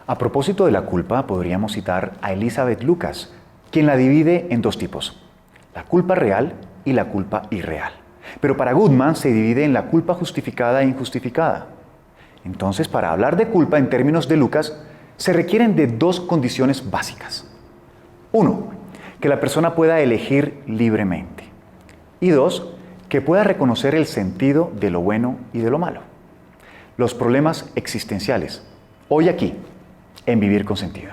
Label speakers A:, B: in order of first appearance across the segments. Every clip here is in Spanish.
A: A propósito de la culpa, podríamos citar a Elizabeth Lucas, quien la divide en dos tipos, la culpa real y la culpa irreal. Pero para Goodman se divide en la culpa justificada e injustificada. Entonces, para hablar de culpa en términos de Lucas, se requieren de dos condiciones básicas. Uno, que la persona pueda elegir libremente. Y dos, que pueda reconocer el sentido de lo bueno y de lo malo. Los problemas existenciales, hoy aquí, en Vivir con Sentido.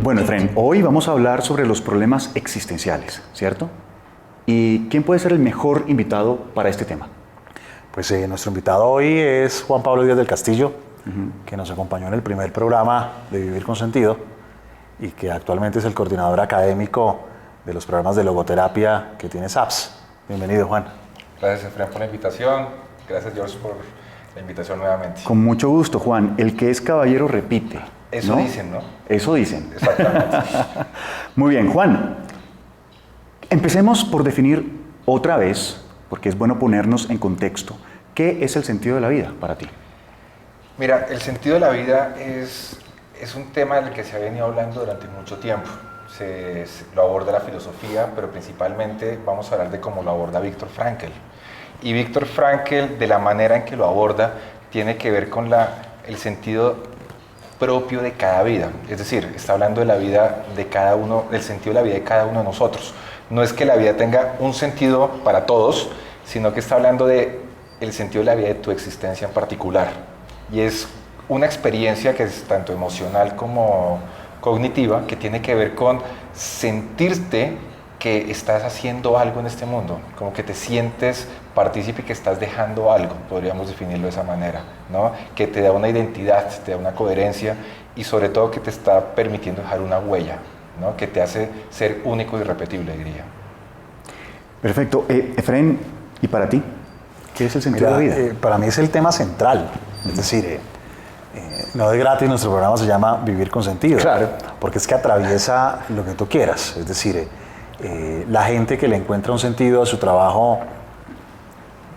A: Bueno, Efraín, hoy vamos a hablar sobre los problemas existenciales, ¿cierto? ¿Y quién puede ser el mejor invitado para este tema?
B: Pues nuestro invitado hoy es Juan Pablo Díaz del Castillo, que nos acompañó en el primer programa de Vivir con Sentido y que actualmente es el coordinador académico de los programas de logoterapia que tiene SAPS. Bienvenido, Juan.
C: Gracias, Efraín, por la invitación. Gracias, George, por la invitación nuevamente.
A: Con mucho gusto, Juan. El que es caballero repite.
C: Eso
A: ¿no?
C: dicen, ¿no?
A: Eso dicen.
C: Exactamente.
A: Muy bien, Juan. Empecemos por definir otra vez, porque es bueno ponernos en contexto, ¿qué es el sentido de la vida para ti?
C: Mira, el sentido de la vida es un tema del que se ha venido hablando durante mucho tiempo. Lo aborda la filosofía, pero principalmente vamos a hablar de cómo lo aborda Viktor Frankl. Y Viktor Frankl, de la manera en que lo aborda, tiene que ver con el sentido propio de cada vida. Es decir, está hablando de la vida de cada uno, del sentido de la vida de cada uno de nosotros. No es que la vida tenga un sentido para todos, sino que está hablando de el sentido de la vida de tu existencia en particular. Y es una experiencia que es tanto emocional como cognitiva, que tiene que ver con sentirte que estás haciendo algo en este mundo, como que te sientes partícipe y que estás dejando algo, podríamos definirlo de esa manera, ¿no? Que te da una identidad, te da una coherencia y sobre todo que te está permitiendo dejar una huella, ¿no? Que te hace ser único y irrepetible, diría.
A: Perfecto. Efraín, ¿y para ti? ¿Qué es el sentido de la vida?
B: Para mí es el tema central, es decir, no de gratis nuestro programa se llama Vivir con Sentido,
A: claro,
B: porque es que atraviesa lo que tú quieras, es decir, la gente que le encuentra un sentido a su trabajo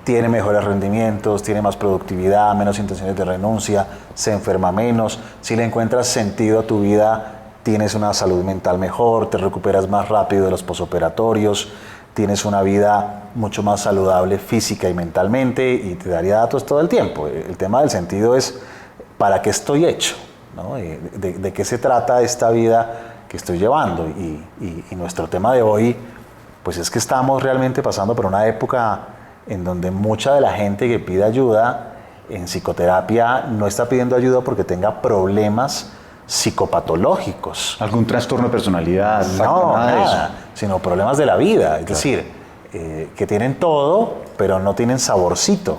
B: tiene mejores rendimientos, tiene más productividad, menos intenciones de renuncia, se enferma menos. Si le encuentras sentido a tu vida, tienes una salud mental mejor, te recuperas más rápido de los posoperatorios, tienes una vida mucho más saludable física y mentalmente y te daría datos todo el tiempo. El tema del sentido es ¿para qué estoy hecho? ¿No? ¿De qué se trata esta vida que estoy llevando? Y nuestro tema de hoy pues es que estamos realmente pasando por una época en donde mucha de la gente que pide ayuda en psicoterapia no está pidiendo ayuda porque tenga problemas psicopatológicos.
A: ¿Algún trastorno de personalidad?
B: No, nada, sino problemas de la vida. Es decir, que tienen todo, pero no tienen saborcito,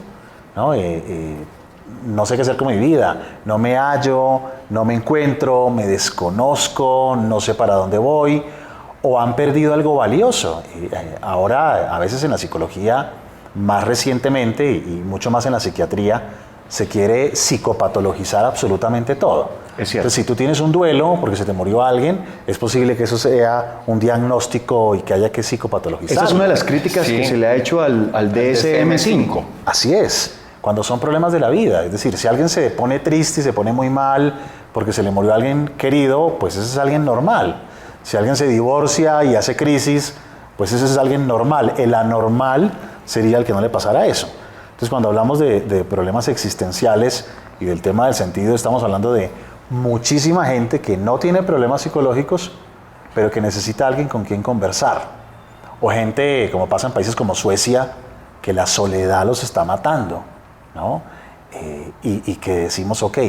B: ¿no? No sé qué hacer con mi vida, no me hallo, no me encuentro, me desconozco, no sé para dónde voy, o han perdido algo valioso. Ahora, a veces en la psicología, más recientemente y mucho más en la psiquiatría, se quiere psicopatologizar absolutamente todo.
A: Es cierto.
B: Entonces, si tú tienes un duelo porque se te murió alguien, es posible que eso sea un diagnóstico y que haya que psicopatologizar.
A: Esa es una de las críticas que se le ha hecho al DSM-5.
B: Así es, cuando son problemas de la vida. Es decir, si alguien se pone triste y se pone muy mal porque se le murió alguien querido, pues ese es alguien normal. Si alguien se divorcia y hace crisis, pues ese es alguien normal. El anormal sería el que no le pasara eso. Entonces, cuando hablamos de problemas existenciales y del tema del sentido, estamos hablando de muchísima gente que no tiene problemas psicológicos, pero que necesita a alguien con quien conversar. O gente, como pasa en países como Suecia, que la soledad los está matando, ¿no? Y que decimos, ok,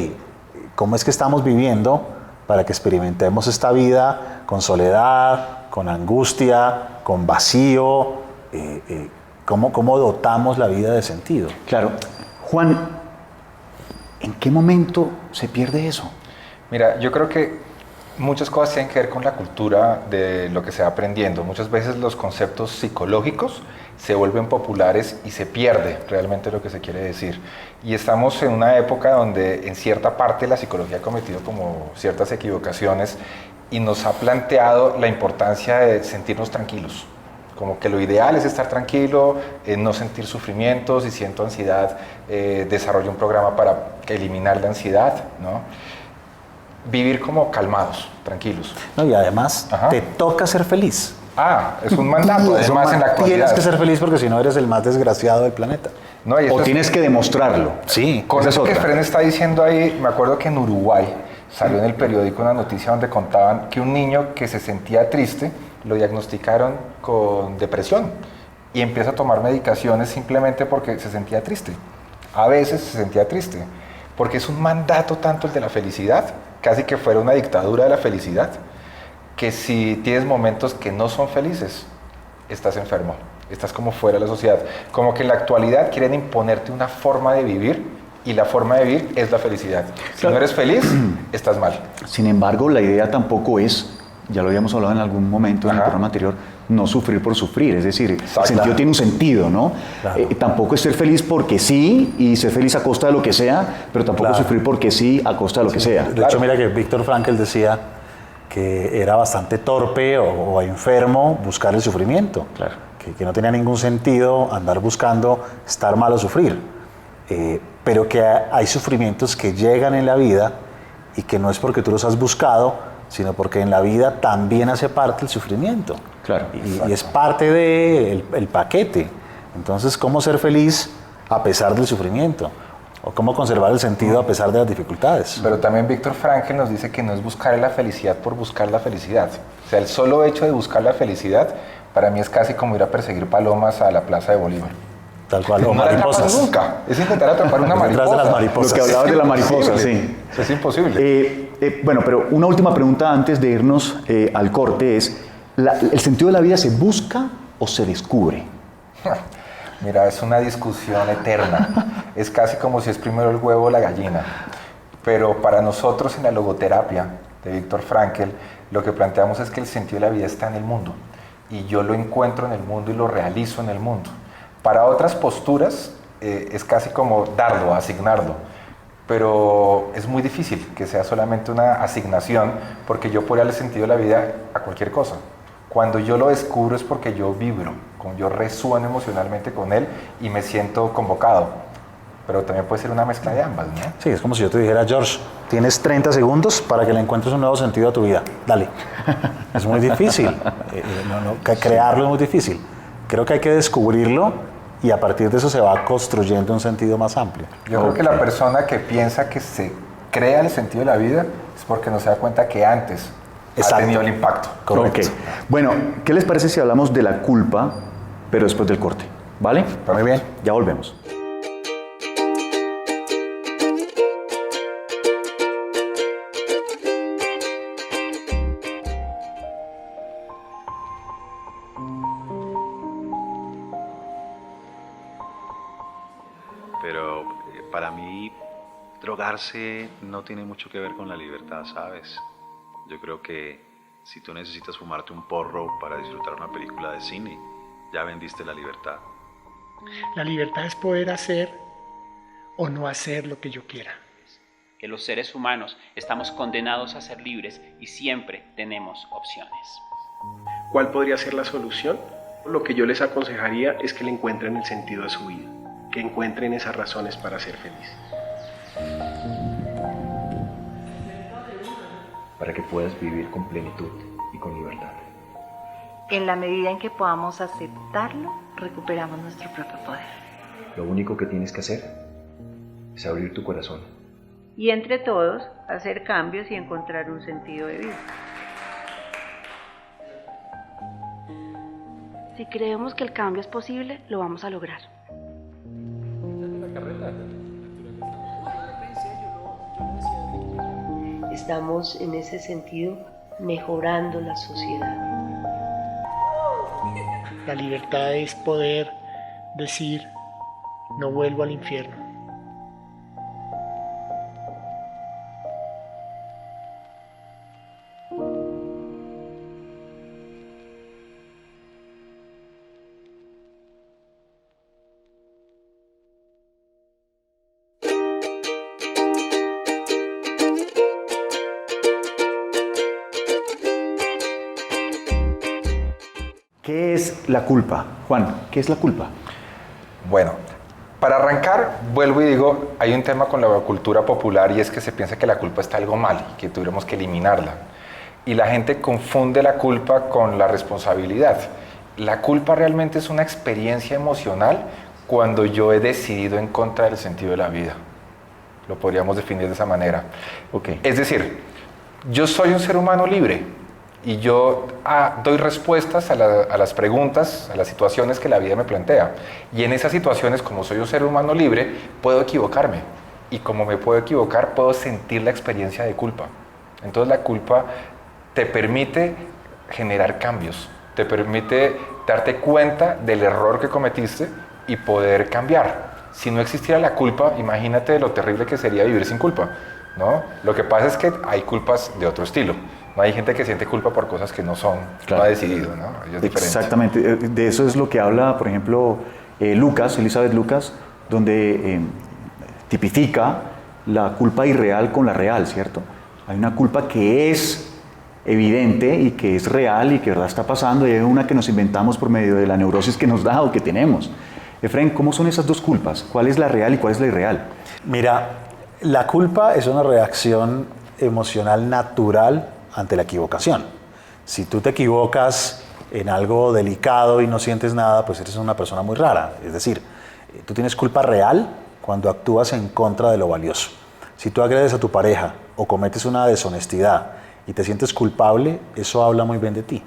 B: ¿cómo es que estamos viviendo para que experimentemos esta vida con soledad, con angustia, con vacío? ¿Cómo dotamos la vida de sentido?
A: Claro. Juan, ¿en qué momento se pierde eso?
C: Mira, yo creo que muchas cosas tienen que ver con la cultura de lo que se va aprendiendo. Muchas veces los conceptos psicológicos se vuelven populares y se pierde realmente lo que se quiere decir. Y estamos en una época donde en cierta parte la psicología ha cometido como ciertas equivocaciones y nos ha planteado la importancia de sentirnos tranquilos, Como que lo ideal es estar tranquilo, no sentir sufrimientos, y si siento ansiedad, desarrollo un programa para eliminar la ansiedad, ¿no? Vivir como calmados, tranquilos.
B: No, y además
C: Ajá.
B: te toca ser feliz.
C: Es un mandato, además en la actualidad.
B: Tienes que ser feliz porque si no eres el más desgraciado del planeta.
C: No, y esto
A: O
C: es-
A: tienes que demostrarlo.
B: Sí.
C: Con
A: Esa es
C: eso que
A: otra.
C: Fren está diciendo ahí, me acuerdo que en Uruguay salió en el periódico una noticia donde contaban que un niño que se sentía triste lo diagnosticaron con depresión y empieza a tomar medicaciones simplemente porque se sentía triste. A veces se sentía triste, porque es un mandato tanto el de la felicidad, casi que fuera una dictadura de la felicidad, que si tienes momentos que no son felices, estás enfermo, estás como fuera de la sociedad. Como que en la actualidad quieren imponerte una forma de vivir y la forma de vivir es la felicidad. Si
A: Claro.
C: no eres feliz, estás mal.
A: Sin embargo, la idea tampoco es, ya lo habíamos hablado en algún momento en el
C: Ajá.
A: programa anterior, no sufrir por sufrir. Es decir,
C: Exacto.
A: el sentido tiene un sentido, ¿no?
B: Claro.
A: Tampoco es ser feliz porque sí y ser feliz a costa de lo que sea, pero tampoco
B: Claro.
A: sufrir porque sí a costa de lo que sea.
B: De hecho, mira que Víctor Frankl decía que era bastante torpe o enfermo buscar el sufrimiento.
A: Claro.
B: Que no tenía ningún sentido andar buscando estar mal o sufrir. Pero que hay sufrimientos que llegan en la vida y que no es porque tú los has buscado, sino porque en la vida también hace parte el sufrimiento.
A: Claro.
B: Y es parte del paquete. Entonces, ¿cómo ser feliz a pesar del sufrimiento? ¿O cómo conservar el sentido a pesar de las dificultades?
C: Pero también Víctor Frankl nos dice que no es buscar la felicidad por buscar la felicidad. O sea, el solo hecho de buscar la felicidad, para mí es casi como ir a perseguir palomas a la Plaza de Bolívar.
B: Tal cual, o
C: No la atrapas
B: mariposas.
C: nunca, es intentar atrapar una
B: Detrás
C: mariposa.
B: de las mariposas.
A: Lo que hablabas de la mariposa,
C: Imposible.
A: sí.
C: Eso es imposible.
A: Bueno, pero una última pregunta antes de irnos al corte es, ¿el sentido de la vida se busca o se descubre?
C: Mira, es una discusión eterna. Es casi como si es primero el huevo o la gallina. Pero para nosotros en la logoterapia de Víctor Frankl, lo que planteamos es que el sentido de la vida está en el mundo. Y yo lo encuentro en el mundo y lo realizo en el mundo. Para otras posturas es casi como darlo, asignarlo. Pero es muy difícil que sea solamente una asignación, porque yo puedo darle sentido de la vida a cualquier cosa. Cuando yo lo descubro es porque yo vibro, yo resueno emocionalmente con él y me siento convocado. Pero también puede ser una mezcla de ambas, ¿no?
B: Sí, es como si yo te dijera, George, tienes 30 segundos para que le encuentres un nuevo sentido a tu vida. Dale. Es muy difícil. Crearlo es muy difícil. Creo que hay que descubrirlo y a partir de eso se va construyendo un sentido más amplio.
C: Yo creo que la persona que piensa que se crea el sentido de la vida es porque no se da cuenta que antes ha
B: Exacto.
C: tenido el impacto.
B: Correcto.
A: Ok. Bueno, ¿qué les parece si hablamos de la culpa, pero después del corte? ¿Vale?
B: Muy bien.
A: Ya volvemos.
D: Pero para mí, drogarse no tiene mucho que ver con la libertad, ¿sabes? Yo creo que si tú necesitas fumarte un porro para disfrutar una película de cine, ya vendiste la libertad.
E: La libertad es poder hacer o no hacer lo que yo quiera.
F: Que los seres humanos estamos condenados a ser libres y siempre tenemos opciones.
G: ¿Cuál podría ser la solución? Lo que yo les aconsejaría es que le encuentren el sentido de su vida, que encuentren esas razones para ser felices.
H: Para que puedas vivir con plenitud y con libertad.
I: En la medida en que podamos aceptarlo, recuperamos nuestro propio poder.
H: Lo único que tienes que hacer es abrir tu corazón.
J: Y entre todos, hacer cambios y encontrar un sentido de vida.
K: Si creemos que el cambio es posible, lo vamos a lograr.
J: Estamos en ese sentido mejorando la sociedad.
E: La libertad es poder decir, no vuelvo al infierno.
A: ¿Qué es la culpa? Juan, ¿qué es la culpa?
C: Bueno, para arrancar, vuelvo y digo, hay un tema con la cultura popular y es que se piensa que la culpa está algo mal y que tuviéramos que eliminarla. Y la gente confunde la culpa con la responsabilidad. La culpa realmente es una experiencia emocional cuando yo he decidido en contra del sentido de la vida. Lo podríamos definir de esa manera.
A: Okay.
C: Es decir, yo soy un ser humano libre y yo doy respuestas a las preguntas, a las situaciones que la vida me plantea. Y en esas situaciones, como soy un ser humano libre, puedo equivocarme. Y como me puedo equivocar, puedo sentir la experiencia de culpa. Entonces la culpa te permite generar cambios, te permite darte cuenta del error que cometiste y poder cambiar. Si no existiera la culpa, imagínate lo terrible que sería vivir sin culpa, ¿no? Lo que pasa es que hay culpas de otro estilo. No hay gente que siente culpa por cosas que no son, claro, no ha decidido, ¿no? Es diferente.
A: Exactamente. De eso es lo que habla, por ejemplo, Elizabeth Lucas, donde tipifica la culpa irreal con la real, ¿cierto? Hay una culpa que es evidente y que es real y que verdad está pasando, y hay una que nos inventamos por medio de la neurosis que nos da o que tenemos. Efraín, ¿cómo son esas dos culpas? ¿Cuál es la real y cuál es la irreal?
B: Mira, la culpa es una reacción emocional natural ante la equivocación. Si tú te equivocas en algo delicado y no sientes nada, pues eres una persona muy rara. Es decir, tú tienes culpa real cuando actúas en contra de lo valioso. Si tú agredes a tu pareja o cometes una deshonestidad y te sientes culpable, eso habla muy bien de ti.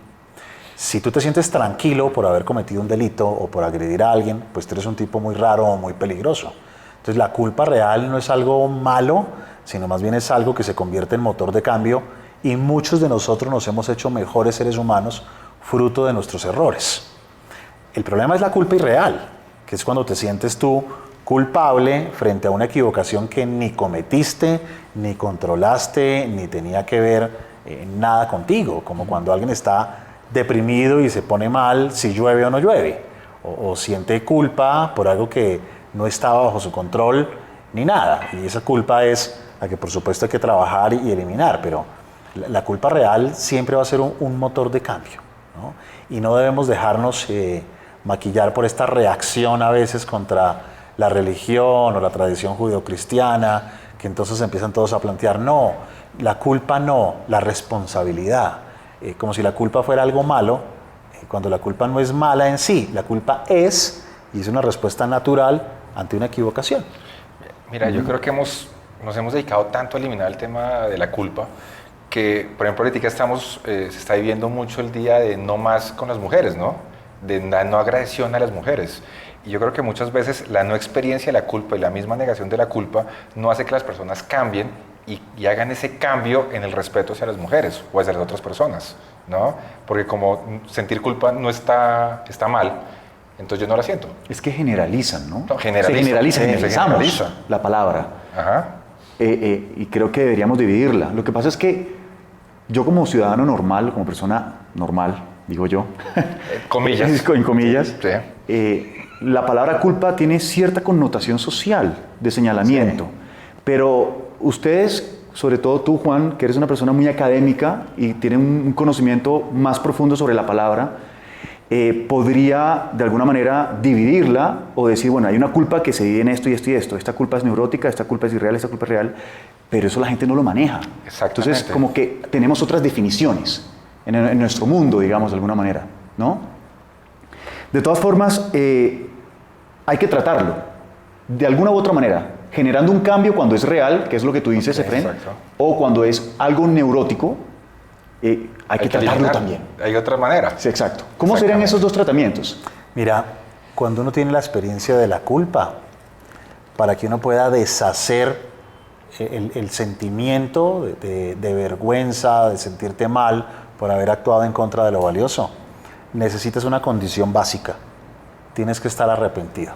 B: Si tú te sientes tranquilo por haber cometido un delito o por agredir a alguien, pues tú eres un tipo muy raro o muy peligroso. Entonces la culpa real no es algo malo, sino más bien es algo que se convierte en motor de cambio, y muchos de nosotros nos hemos hecho mejores seres humanos fruto de nuestros errores. El problema es la culpa irreal, que es cuando te sientes tú culpable frente a una equivocación que ni cometiste, ni controlaste, ni tenía que ver nada contigo, como cuando alguien está deprimido y se pone mal si llueve o no llueve, o siente culpa por algo que no estaba bajo su control ni nada, y esa culpa es la que por supuesto hay que trabajar y eliminar, pero la culpa real siempre va a ser un motor de cambio, ¿no? Y no debemos dejarnos maquillar por esta reacción a veces contra la religión o la tradición judeocristiana, que entonces empiezan todos a plantear, no, la culpa no, la responsabilidad, como si la culpa fuera algo malo, cuando la culpa no es mala en sí, la culpa es, y es una respuesta natural ante una equivocación.
C: Mira, yo creo que nos hemos dedicado tanto a eliminar el tema de la culpa, que, por ejemplo, ahorita se está viviendo mucho el día de no más con las mujeres, ¿no? De la no agresión a las mujeres. Y yo creo que muchas veces la no experiencia de la culpa y la misma negación de la culpa no hace que las personas cambien y hagan ese cambio en el respeto hacia las mujeres o hacia las otras personas, ¿no? Porque como sentir culpa no está mal, entonces yo no la siento.
A: Es que generalizan, ¿no?
C: No, generalizamos
A: la palabra.
C: Ajá.
A: Y creo que deberíamos dividirla. Lo que pasa es que yo como ciudadano normal, como persona normal, digo yo,
C: comillas.
A: en comillas,
C: sí.
A: La palabra culpa tiene cierta connotación social, de señalamiento, sí. Pero ustedes, sobre todo tú, Juan, que eres una persona muy académica y tiene un conocimiento más profundo sobre la palabra, podría de alguna manera dividirla o decir, bueno, hay una culpa que se divide en esto y esto y esto, esta culpa es neurótica, esta culpa es irreal, esta culpa es real, pero eso la gente no lo maneja.
C: Exactamente.
A: Entonces, como que tenemos otras definiciones en nuestro mundo, digamos, de alguna manera, ¿no? De todas formas, hay que tratarlo, de alguna u otra manera, generando un cambio cuando es real, que es lo que tú dices, Efraín, o cuando es algo neurótico, hay que tratarlo eliminar. También.
C: Hay otra manera.
A: Sí, exacto. ¿Cómo serían esos dos tratamientos?
B: Mira, cuando uno tiene la experiencia de la culpa, para que uno pueda deshacer el sentimiento de vergüenza, de sentirte mal por haber actuado en contra de lo valioso, necesitas una condición básica. Tienes que estar arrepentido.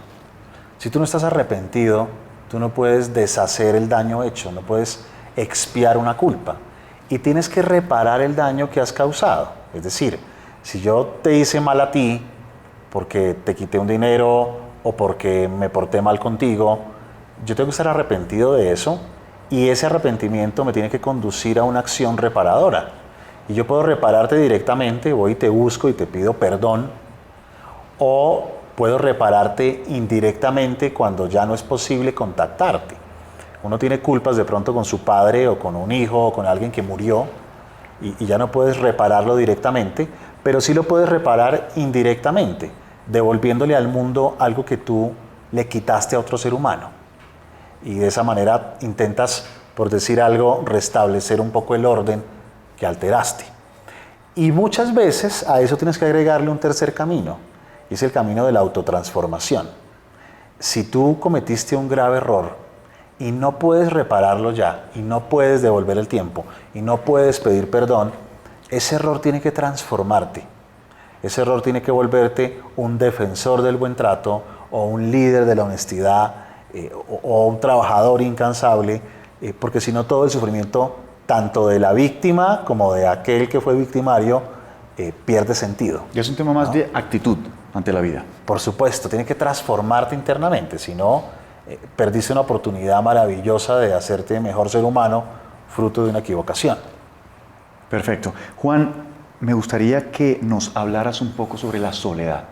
B: Si tú no estás arrepentido, tú no puedes deshacer el daño hecho, no puedes expiar una culpa. Y tienes que reparar el daño que has causado. Es decir, si yo te hice mal a ti porque te quité un dinero o porque me porté mal contigo, yo tengo que estar arrepentido de eso, y ese arrepentimiento me tiene que conducir a una acción reparadora. Y yo puedo repararte directamente, voy y te busco y te pido perdón, o puedo repararte indirectamente cuando ya no es posible contactarte. Uno tiene culpas de pronto con su padre o con un hijo o con alguien que murió y ya no puedes repararlo directamente, pero sí lo puedes reparar indirectamente, devolviéndole al mundo algo que tú le quitaste a otro ser humano. Y de esa manera intentas, por decir algo, restablecer un poco el orden que alteraste. Y muchas veces a eso tienes que agregarle un tercer camino, y es el camino de la autotransformación. Si tú cometiste un grave error y no puedes repararlo ya, y no puedes devolver el tiempo, y no puedes pedir perdón, ese error tiene que transformarte. Ese error tiene que volverte un defensor del buen trato, o un líder de la honestidad, o un trabajador incansable, porque si no todo el sufrimiento, tanto de la víctima como de aquel que fue victimario, pierde sentido.
A: Y es un tema más, ¿no?, de actitud ante la vida.
B: Por supuesto, tiene que transformarte internamente, si no, perdiste una oportunidad maravillosa de hacerte mejor ser humano, fruto de una equivocación.
A: Perfecto. Juan, me gustaría que nos hablaras un poco sobre la soledad.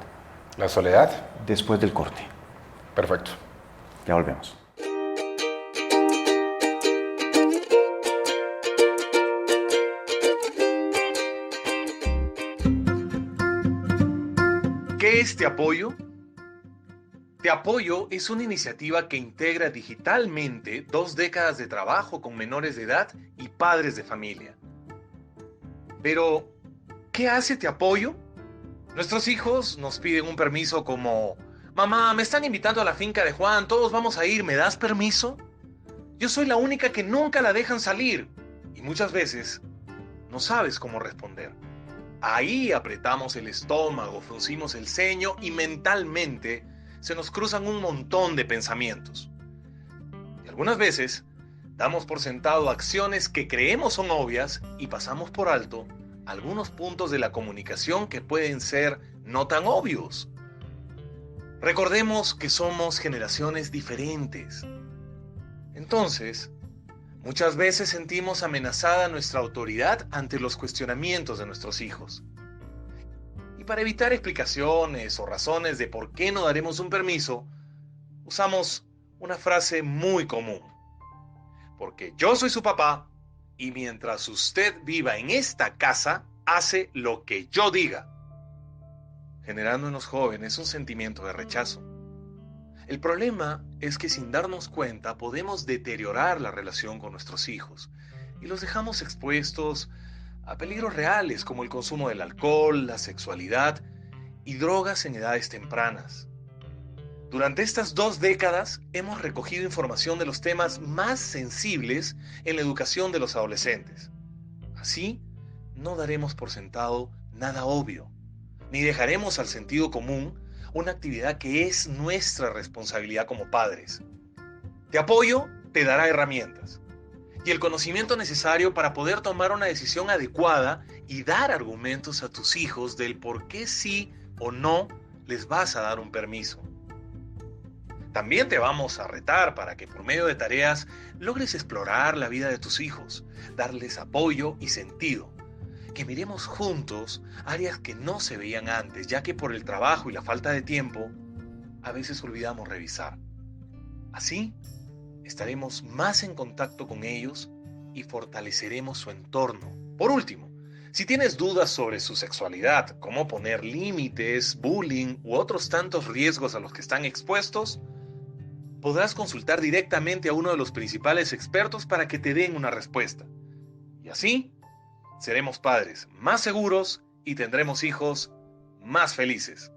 C: ¿La soledad?
A: Después del corte.
C: Perfecto.
A: Ya volvemos.
L: ¿Qué es Te Apoyo? Te Apoyo es una iniciativa que integra digitalmente 2 décadas de trabajo con menores de edad y padres de familia. Pero, ¿qué hace Te Apoyo? Nuestros hijos nos piden un permiso como: mamá, me están invitando a la finca de Juan, todos vamos a ir, ¿me das permiso? Yo soy la única que nunca la dejan salir, y muchas veces no sabes cómo responder. Ahí apretamos el estómago, fruncimos el ceño y mentalmente se nos cruzan un montón de pensamientos. Y algunas veces damos por sentado acciones que creemos son obvias y pasamos por alto algunos puntos de la comunicación que pueden ser no tan obvios. Recordemos que somos generaciones diferentes. Entonces, muchas veces sentimos amenazada nuestra autoridad ante los cuestionamientos de nuestros hijos. Y para evitar explicaciones o razones de por qué no daremos un permiso, usamos una frase muy común. Porque yo soy su papá y mientras usted viva en esta casa, hace lo que yo diga, generando en los jóvenes un sentimiento de rechazo. El problema es que sin darnos cuenta podemos deteriorar la relación con nuestros hijos y los dejamos expuestos a peligros reales como el consumo del alcohol, la sexualidad y drogas en edades tempranas. Durante estas 2 décadas hemos recogido información de los temas más sensibles en la educación de los adolescentes. Así, no daremos por sentado nada obvio, ni dejaremos al sentido común una actividad que es nuestra responsabilidad como padres. Te Apoyo te dará herramientas y el conocimiento necesario para poder tomar una decisión adecuada y dar argumentos a tus hijos del por qué sí o no les vas a dar un permiso. También te vamos a retar para que por medio de tareas logres explorar la vida de tus hijos, darles apoyo y sentido. Que miremos juntos áreas que no se veían antes, ya que por el trabajo y la falta de tiempo, a veces olvidamos revisar. Así, estaremos más en contacto con ellos y fortaleceremos su entorno. Por último, si tienes dudas sobre su sexualidad, cómo poner límites, bullying u otros tantos riesgos a los que están expuestos, podrás consultar directamente a uno de los principales expertos para que te den una respuesta. Y así, seremos padres más seguros y tendremos hijos más felices.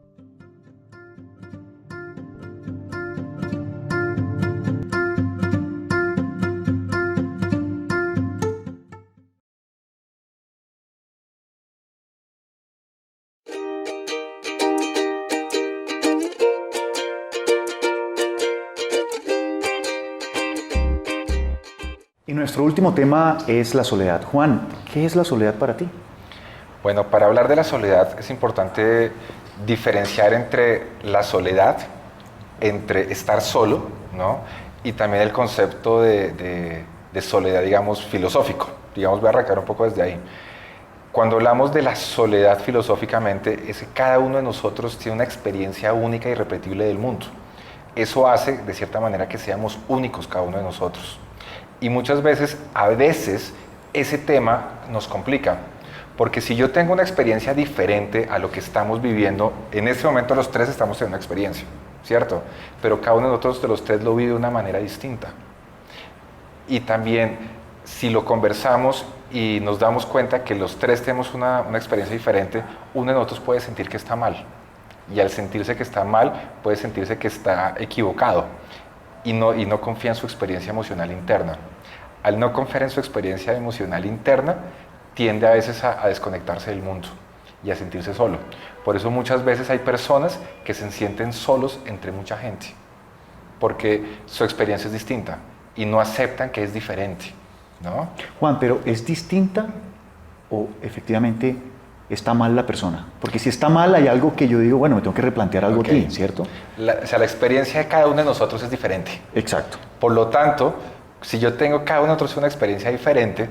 A: Y nuestro último tema es la soledad. Juan, ¿qué es la soledad para ti?
C: Bueno, para hablar de la soledad es importante diferenciar entre la soledad, entre estar solo, ¿no?, y también el concepto de soledad, digamos, filosófico. Digamos, voy a arrancar un poco desde ahí. Cuando hablamos de la soledad filosóficamente, es que cada uno de nosotros tiene una experiencia única y irrepetible del mundo. Eso hace, de cierta manera, que seamos únicos cada uno de nosotros. Y muchas veces, ese tema nos complica. Porque si yo tengo una experiencia diferente a lo que estamos viviendo, en este momento los tres estamos teniendo una experiencia, ¿cierto? Pero cada uno de nosotros de los tres lo vive de una manera distinta. Y también, si lo conversamos y nos damos cuenta que los tres tenemos una experiencia diferente, uno de nosotros puede sentir que está mal. Y al sentirse que está mal, puede sentirse que está equivocado y no confía en su experiencia emocional interna. Al no confiar en su experiencia emocional interna, tiende a veces a desconectarse del mundo y a sentirse solo. Por eso muchas veces hay personas que se sienten solos entre mucha gente, porque su experiencia es distinta y no aceptan que es diferente, ¿no?
A: Juan, pero ¿es distinta o efectivamente está mal la persona? Porque si está mal hay algo que yo digo, bueno, me tengo que replantear algo aquí, ¿cierto?
C: La experiencia de cada uno de nosotros es diferente.
A: Exacto.
C: Por lo tanto, si yo tengo cada uno de nosotros una experiencia diferente,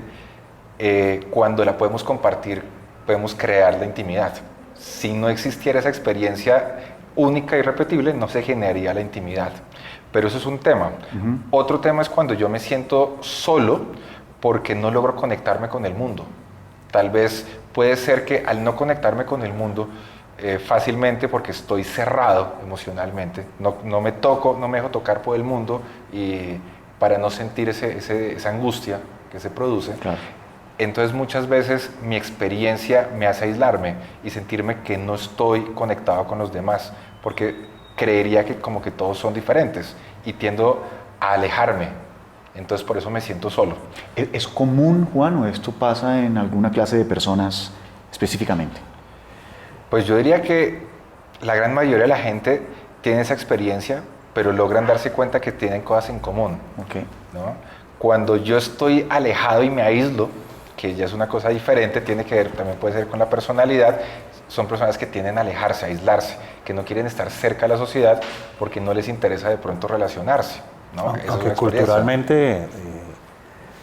C: cuando la podemos compartir, podemos crear la intimidad. Si no existiera esa experiencia única y irrepetible, no se generaría la intimidad. Pero eso es un tema. Otro tema es cuando yo me siento solo porque no logro conectarme con el mundo. Tal vez puede ser que al no conectarme con el mundo fácilmente porque estoy cerrado emocionalmente, no me toco, no me dejo tocar por el mundo y para no sentir esa angustia que se produce.
A: Claro.
C: Entonces muchas veces mi experiencia me hace aislarme y sentirme que no estoy conectado con los demás, porque creería que como que todos son diferentes y tiendo a alejarme. Entonces por eso me siento solo.
A: ¿Es común, Juan, o esto pasa en alguna clase de personas específicamente?
C: Pues yo diría que la gran mayoría de la gente tiene esa experiencia, pero logran darse cuenta que tienen cosas en común.
A: Okay.
C: ¿No? Cuando yo estoy alejado y me aíslo, que ya es una cosa diferente, tiene que ver, también puede ser con la personalidad, son personas que tienden a alejarse, a aislarse, que no quieren estar cerca de la sociedad porque no les interesa de pronto relacionarse, ¿no?
B: Aunque culturalmente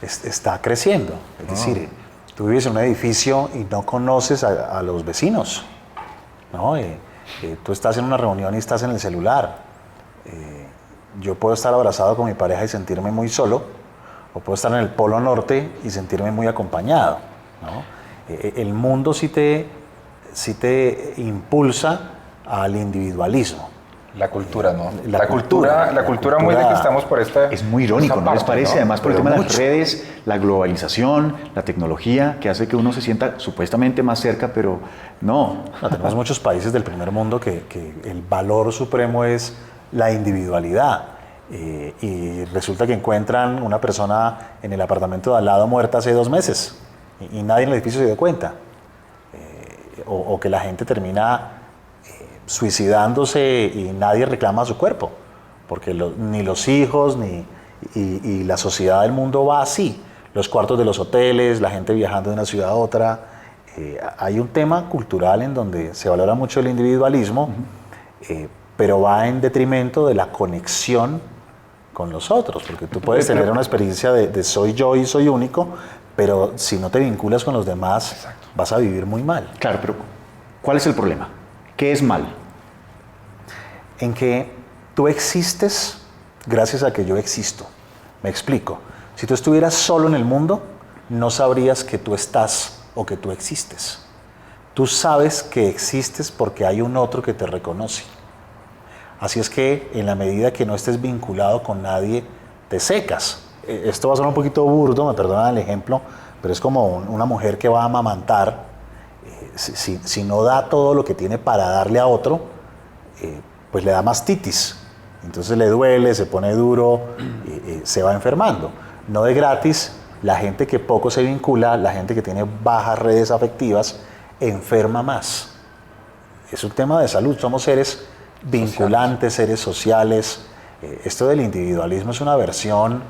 B: está creciendo, es decir, tú vives en un edificio y no conoces a los vecinos, ¿no? Tú estás en una reunión y estás en el celular. Yo puedo estar abrazado con mi pareja y sentirme muy solo, o puedo estar en el Polo Norte y sentirme muy acompañado, ¿no? El mundo sí te impulsa al individualismo.
C: La cultura, ¿no? La cultura muy de que estamos por esta...
A: Es muy irónico, ¿no les parece?
C: ¿no?
A: Además por el tema de las redes, la globalización, la tecnología, que hace que uno se sienta supuestamente más cerca, pero no.
B: Tenemos muchos países del primer mundo que el valor supremo es la individualidad. Y resulta que encuentran una persona en el apartamento de al lado muerta hace 2 meses y nadie en el edificio se dio cuenta. O que la gente termina suicidándose y nadie reclama su cuerpo, porque ni los hijos y la sociedad del mundo va así. Los cuartos de los hoteles, la gente viajando de una ciudad a otra. Hay un tema cultural en donde se valora mucho el individualismo, pero va en detrimento de la conexión con los otros, porque tú puedes tener una experiencia de soy yo y soy único, pero si no te vinculas con los demás, exacto, vas a vivir muy mal.
A: Claro, pero ¿cuál es el problema? ¿Qué es mal?
B: En que tú existes gracias a que yo existo. Me explico. Si tú estuvieras solo en el mundo, no sabrías que tú estás o que tú existes. Tú sabes que existes porque hay un otro que te reconoce. Así es que en la medida que no estés vinculado con nadie, te secas. Esto va a sonar un poquito burdo, me perdonan el ejemplo, pero es como una mujer que va a amamantar. Si no da todo lo que tiene para darle a otro, pues le da mastitis. Entonces le duele, se pone duro, se va enfermando. No de gratis, la gente que poco se vincula, la gente que tiene bajas redes afectivas, enferma más. Es un tema de salud, somos seres vinculantes, seres sociales. Esto del individualismo es una versión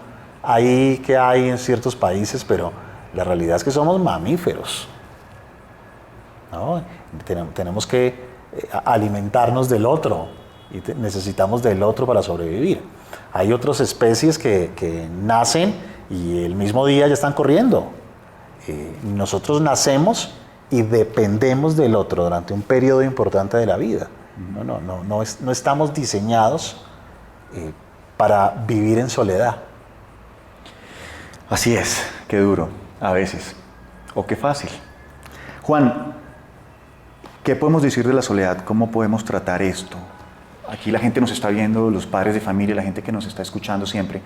B: ahí que hay en ciertos países, pero la realidad es que somos mamíferos, ¿no? Tenemos que alimentarnos del otro y necesitamos del otro para sobrevivir. Hay otras especies que nacen y el mismo día ya están corriendo. Nosotros nacemos y dependemos del otro durante un periodo importante de la vida. No estamos diseñados para vivir en soledad.
A: Así es, qué duro, a veces, o qué fácil. Juan, ¿qué podemos decir de la soledad? ¿Cómo podemos tratar esto? Aquí la gente nos está viendo, los padres de familia, la gente que nos está escuchando siempre,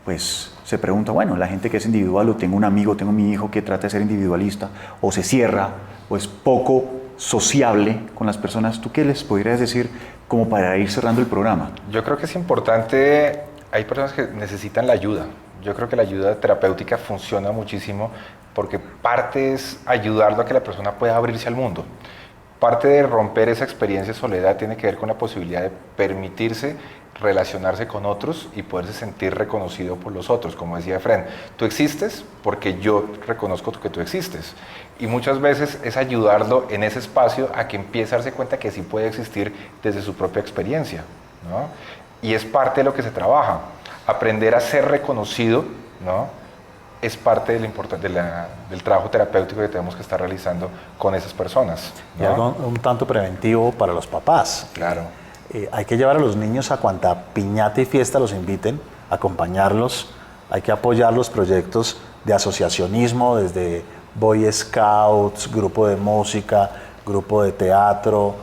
A: pues se pregunta, bueno, la gente que es individual, o tengo un amigo, tengo mi hijo que trata de ser individualista, o se cierra, o es poco sociable con las personas, ¿tú qué les podrías decir como para ir cerrando el programa?
C: Yo creo que es importante, hay personas que necesitan la ayuda. Yo creo que la ayuda terapéutica funciona muchísimo porque parte es ayudarlo a que la persona pueda abrirse al mundo. Parte de romper esa experiencia de soledad tiene que ver con la posibilidad de permitirse relacionarse con otros y poderse sentir reconocido por los otros. Como decía Efren, tú existes porque yo reconozco que tú existes. Y muchas veces es ayudarlo en ese espacio a que empiece a darse cuenta que sí puede existir desde su propia experiencia, ¿no? Y es parte de lo que se trabaja. Aprender a ser reconocido, ¿no? Es parte del trabajo terapéutico que tenemos que estar realizando con esas personas, ¿no?
B: Y algo un tanto preventivo para los papás.
C: Claro.
B: Hay que llevar a los niños a cuanta piñata y fiesta los inviten, acompañarlos, hay que apoyar los proyectos de asociacionismo, desde Boy Scouts, grupo de música, grupo de teatro.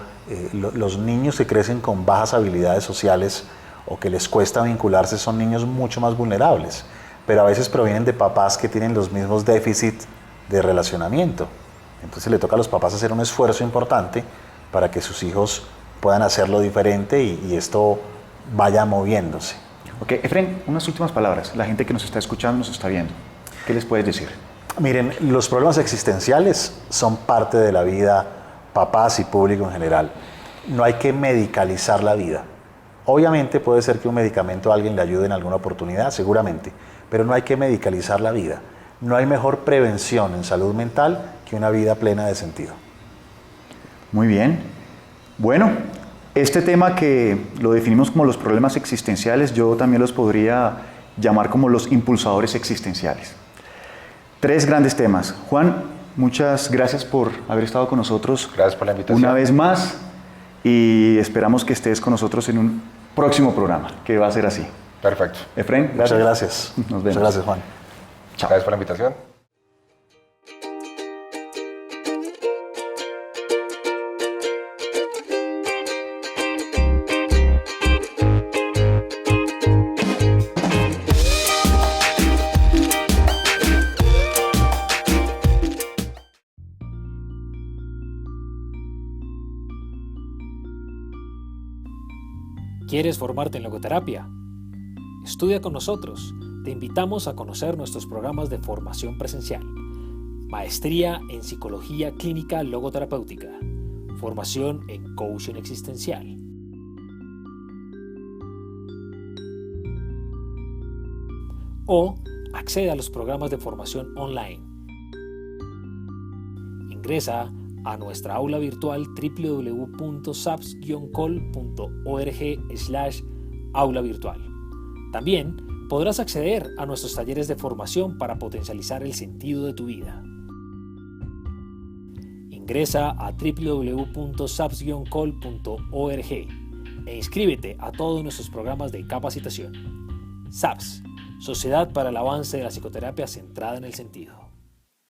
B: Los niños que crecen con bajas habilidades sociales o que les cuesta vincularse son niños mucho más vulnerables, pero a veces provienen de papás que tienen los mismos déficits de relacionamiento. Entonces le toca a los papás hacer un esfuerzo importante para que sus hijos puedan hacerlo diferente y esto vaya moviéndose.
A: Ok, Efren, unas últimas palabras. La gente que nos está escuchando, nos está viendo. ¿Qué les puedes decir?
B: Miren, los problemas existenciales son parte de la vida, papás y público en general. No hay que medicalizar la vida. Obviamente puede ser que un medicamento a alguien le ayude en alguna oportunidad, seguramente, pero no hay que medicalizar la vida. No hay mejor prevención en salud mental que una vida plena de sentido.
A: Muy bien. Bueno, este tema que lo definimos como los problemas existenciales, yo también los podría llamar como los impulsadores existenciales. 3 grandes temas. Juan, muchas gracias por haber estado con nosotros.
C: Gracias por la invitación.
A: Una vez más, y esperamos que estés con nosotros en un próximo programa, que va a ser así.
C: Perfecto.
A: Efren, gracias.
B: Muchas gracias.
A: Nos vemos.
B: Muchas gracias, Juan.
A: Chao.
C: Gracias por la invitación.
M: ¿Quieres formarte en logoterapia? Estudia con nosotros. Te invitamos a conocer nuestros programas de formación presencial. Maestría en Psicología Clínica Logoterapéutica. Formación en Coaching Existencial. O accede a los programas de formación online. Ingresa a nuestra aula virtual www.saps-col.org/aula virtual. También podrás acceder a nuestros talleres de formación para potencializar el sentido de tu vida. Ingresa a www.saps-col.org e inscríbete a todos nuestros programas de capacitación. SAPS, Sociedad para el Avance de la Psicoterapia Centrada en el Sentido.